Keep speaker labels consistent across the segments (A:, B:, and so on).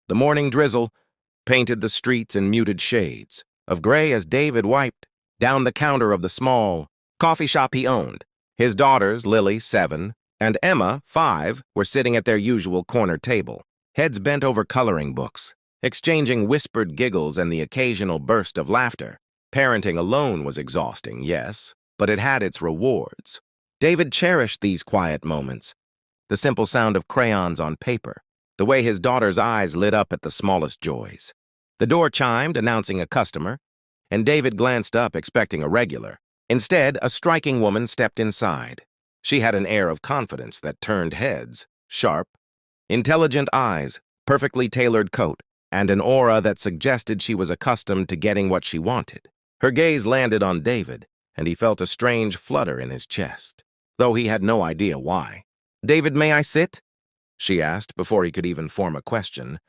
A: The morning drizzle painted the streets in muted shades of gray as David wiped down the counter of the small coffee shop he owned. His daughters, Lily, 7, and Emma, 5, were sitting at their usual corner table, heads bent over coloring books, exchanging whispered giggles and the occasional burst of laughter. Parenting alone was exhausting, yes, but it had its rewards. David cherished these quiet moments, the simple sound of crayons on paper, the way his daughter's eyes lit up at the smallest joys. The door chimed, announcing a customer, and David glanced up, expecting a regular. Instead, a striking woman stepped inside. She had an air of confidence that turned heads, sharp, intelligent eyes, perfectly tailored coat, and an aura that suggested she was accustomed to getting what she wanted. Her gaze landed on David, and he felt a strange flutter in his chest, though he had no idea why. "David, may I sit?" she asked before he could even form a question.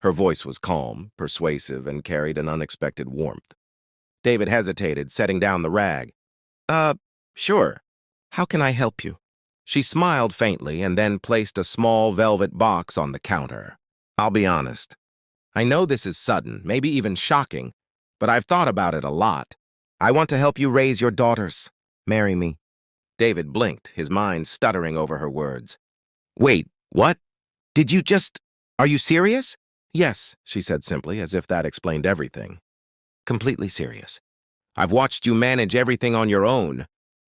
A: Her voice was calm, persuasive, and carried an unexpected warmth. David hesitated, setting down the rag. Sure. How can I help you?" She smiled faintly and then placed a small velvet box on the counter. "I'll be honest. I know this is sudden, maybe even shocking, but I've thought about it a lot. I want to help you raise your daughters. Marry me." David blinked, his mind stuttering over her words. "Wait, what? Did you just... Are you serious?" "Yes," she said simply, as if that explained everything. "Completely serious. I've watched you manage everything on your own,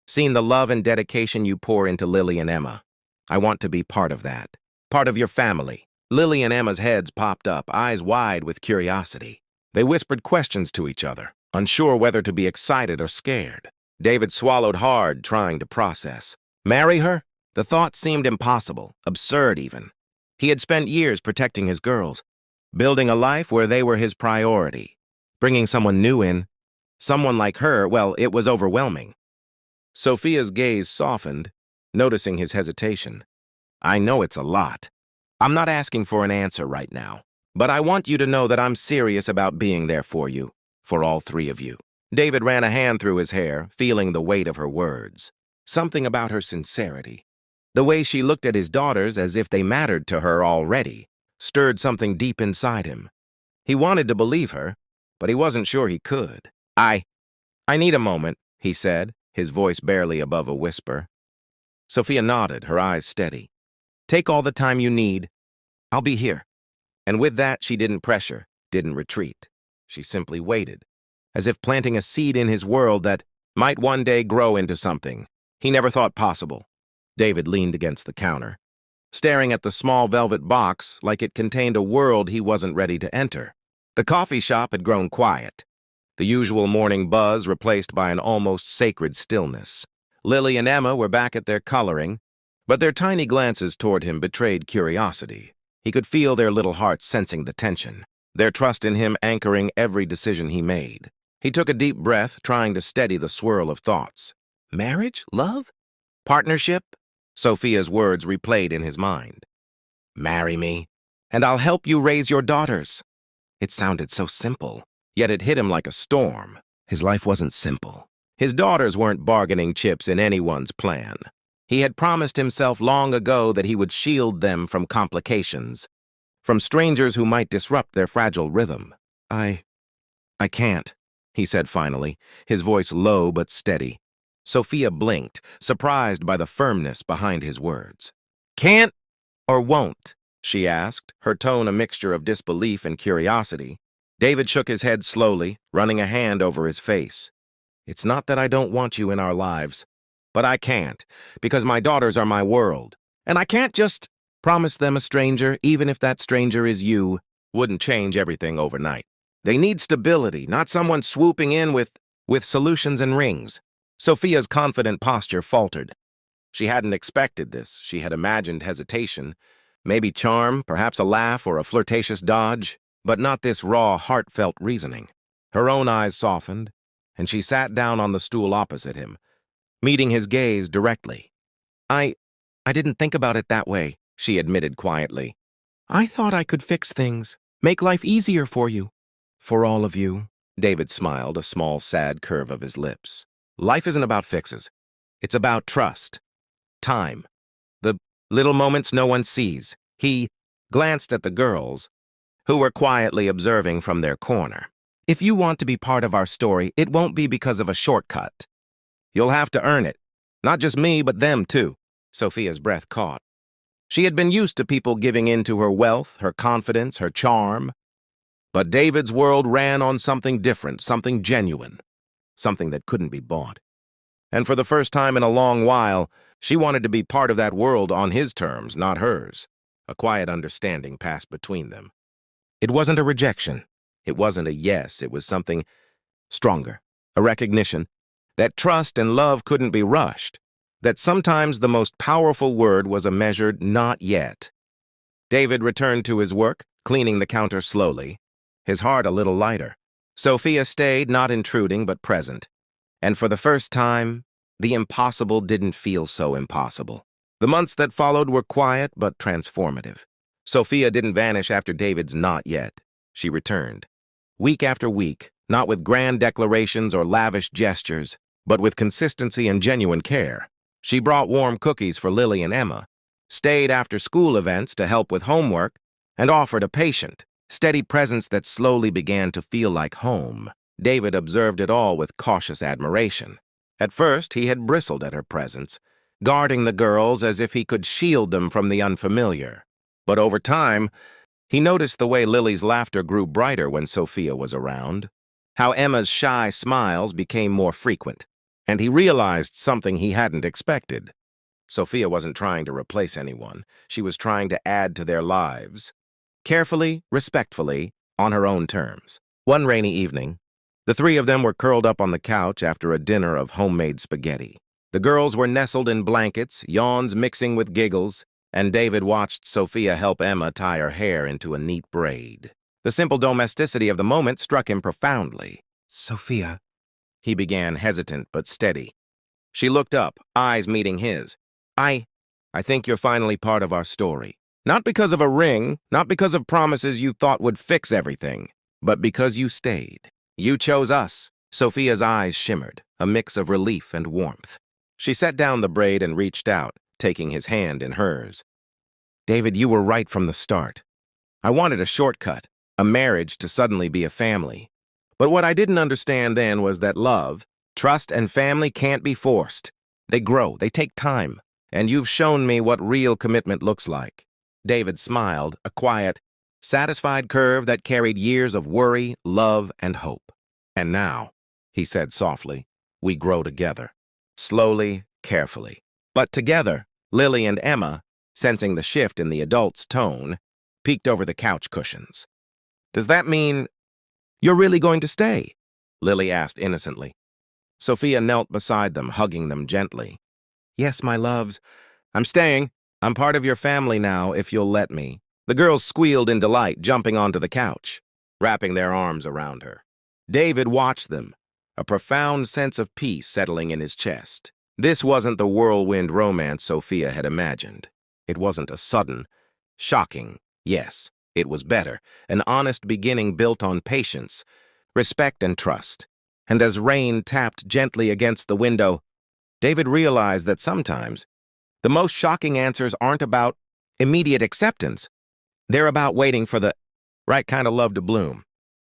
A: seen the love and dedication you pour into Lily and Emma. I want to be part of that, part of your family." Lily and Emma's heads popped up, eyes wide with curiosity. They whispered questions to each other, unsure whether to be excited or scared. David swallowed hard, trying to process. Marry her? The thought seemed impossible, absurd even. He had spent years protecting his girls, building a life where they were his priority. Bringing someone new in, someone like her, well, it was overwhelming. Sophia's gaze softened, noticing his hesitation. "I know it's a lot. I'm not asking for an answer right now, but I want you to know that I'm serious about being there for you, for all 3 of you." David ran a hand through his hair, feeling the weight of her words. Something about her sincerity, the way she looked at his daughters as if they mattered to her already, stirred something deep inside him. He wanted to believe her, but he wasn't sure he could. I need a moment," he said, his voice barely above a whisper. Sophia nodded, her eyes steady. "Take all the time you need. I'll be here." And with that, she didn't pressure, didn't retreat. She simply waited, as if planting a seed in his world that might one day grow into something he never thought possible. David leaned against the counter, staring at the small velvet box like it contained a world he wasn't ready to enter. The coffee shop had grown quiet, the usual morning buzz replaced by an almost sacred stillness. Lily and Emma were back at their coloring, but their tiny glances toward him betrayed curiosity. He could feel their little hearts sensing the tension, their trust in him anchoring every decision he made. He took a deep breath, trying to steady the swirl of thoughts. Marriage? Love? Partnership? Sophia's words replayed in his mind. "Marry me, and I'll help you raise your daughters." It sounded so simple, yet it hit him like a storm. His life wasn't simple. His daughters weren't bargaining chips in anyone's plan. He had promised himself long ago that he would shield them from complications, from strangers who might disrupt their fragile rhythm. I can't," he said finally, his voice low but steady. Sophia blinked, surprised by the firmness behind his words. "Can't or won't?" she asked, her tone a mixture of disbelief and curiosity. David shook his head slowly, running a hand over his face. "It's not that I don't want you in our lives, but I can't, because my daughters are my world. And I can't just promise them a stranger, even if that stranger is you, wouldn't change everything overnight. They need stability, not someone swooping in with solutions and rings." Sophia's confident posture faltered. She hadn't expected this. She had imagined hesitation, maybe charm, perhaps a laugh or a flirtatious dodge, but not this raw, heartfelt reasoning. Her own eyes softened, and she sat down on the stool opposite him, meeting his gaze directly. I didn't think about it that way," she admitted quietly. "I thought I could fix things, make life easier for you." "For all of you," David smiled, a small, sad curve of his lips. "Life isn't about fixes. It's about trust. Time. The little moments no one sees." He glanced at the girls, who were quietly observing from their corner. If you want to be part of our story, it won't be because of a shortcut. You'll have to earn it. Not just me, but them too. Sophia's breath caught. She had been used to people giving in to her wealth, her confidence, her charm. But David's world ran on something different, something genuine, something that couldn't be bought. And for the first time in a long while, she wanted to be part of that world on his terms, not hers. A quiet understanding passed between them. It wasn't a rejection. It wasn't a yes. It was something stronger, a recognition that trust and love couldn't be rushed, that sometimes the most powerful word was a measured not yet. David returned to his work, cleaning the counter slowly, his heart a little lighter. Sophia stayed, not intruding but present. And for the first time, the impossible didn't feel so impossible. The months that followed were quiet but transformative. Sophia didn't vanish after David's not yet. She returned. Week after week, not with grand declarations or lavish gestures, but with consistency and genuine care. She brought warm cookies for Lily and Emma, stayed after school events to help with homework, and offered a patient, steady presence that slowly began to feel like home. David observed it all with cautious admiration. At first, he had bristled at her presence, guarding the girls as if he could shield them from the unfamiliar. But over time, he noticed the way Lily's laughter grew brighter when Sophia was around, how Emma's shy smiles became more frequent, and he realized something he hadn't expected. Sophia wasn't trying to replace anyone. She was trying to add to their lives. Carefully, respectfully, on her own terms. One rainy evening, the three of them were curled up on the couch after a dinner of homemade spaghetti. The girls were nestled in blankets, yawns mixing with giggles, and David watched Sophia help Emma tie her hair into a neat braid. The simple domesticity of the moment struck him profoundly. "Sophia," he began, hesitant but steady. She looked up, eyes meeting his. I think you're finally part of our story. Not because of a ring, not because of promises you thought would fix everything, but because you stayed. You chose us." Sophia's eyes shimmered, a mix of relief and warmth. She set down the braid and reached out, taking his hand in hers. "David, you were right from the start. I wanted a shortcut, a marriage to suddenly be a family. But what I didn't understand then was that love, trust, and family can't be forced. They grow, they take time, and you've shown me what real commitment looks like." David smiled, a quiet, satisfied curve that carried years of worry, love, and hope. "And now," he said softly, "we grow together. Slowly, carefully. But together." Lily and Emma, sensing the shift in the adult's tone, peeked over the couch cushions. "Does that mean you're really going to stay?" Lily asked innocently. Sophia knelt beside them, hugging them gently. "Yes, my loves. I'm staying. I'm part of your family now, if you'll let me." The girls squealed in delight, jumping onto the couch, wrapping their arms around her. David watched them, a profound sense of peace settling in his chest. This wasn't the whirlwind romance Sophia had imagined. It wasn't a sudden, shocking yes. It was better, an honest beginning built on patience, respect, and trust. And as rain tapped gently against the window, David realized that sometimes the most shocking answers aren't about immediate acceptance. They're about waiting for the right kind of love to bloom.